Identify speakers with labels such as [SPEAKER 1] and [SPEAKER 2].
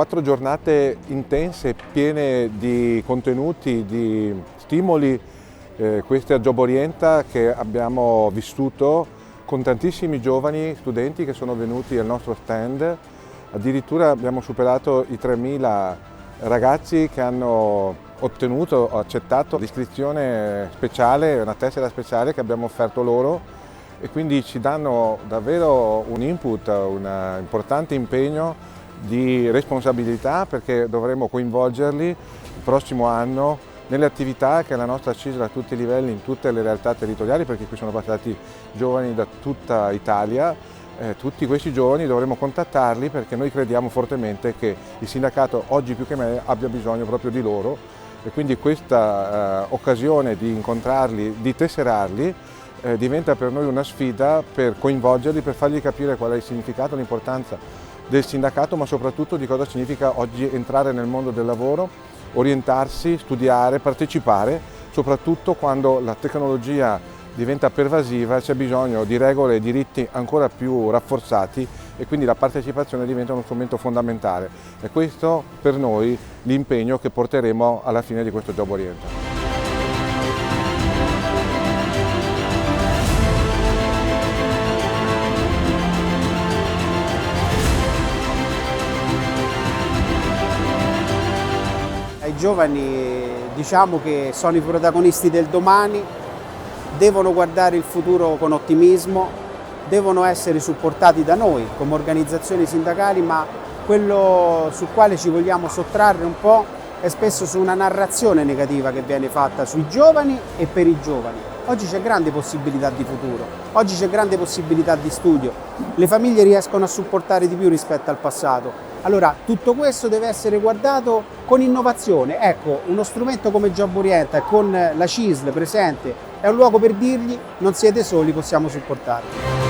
[SPEAKER 1] 4 giornate intense, piene di contenuti, di stimoli, queste a Job Orienta che abbiamo vissuto con tantissimi giovani studenti che sono venuti al nostro stand. Addirittura abbiamo superato i 3.000 ragazzi che hanno accettato l'iscrizione speciale, una tessera speciale che abbiamo offerto loro, e quindi ci danno davvero un input, un importante impegno di responsabilità, perché dovremo coinvolgerli il prossimo anno nelle attività che la nostra CISL a tutti i livelli, in tutte le realtà territoriali, perché qui sono passati giovani da tutta Italia. Tutti questi giovani dovremo contattarli, perché noi crediamo fortemente che il sindacato oggi più che mai abbia bisogno proprio di loro, e quindi questa occasione di incontrarli, di tesserarli, diventa per noi una sfida per coinvolgerli, per fargli capire qual è il significato, l'importanza del sindacato, ma soprattutto di cosa significa oggi entrare nel mondo del lavoro, orientarsi, studiare, partecipare, soprattutto quando la tecnologia diventa pervasiva, c'è bisogno di regole e diritti ancora più rafforzati, e quindi la partecipazione diventa uno strumento fondamentale. E questo per noi l'impegno che porteremo alla fine di questo Job Orienta.
[SPEAKER 2] Ai giovani diciamo che sono i protagonisti del domani, devono guardare il futuro con ottimismo, devono essere supportati da noi come organizzazioni sindacali, ma quello sul quale ci vogliamo sottrarre un po' è spesso su una narrazione negativa che viene fatta sui giovani e per i giovani. Oggi c'è grande possibilità di futuro, oggi c'è grande possibilità di studio, le famiglie riescono a supportare di più rispetto al passato. Allora tutto questo deve essere guardato con innovazione. Ecco, uno strumento come Job Orienta e con la CISL presente è un luogo per dirgli: non siete soli, possiamo supportarvi.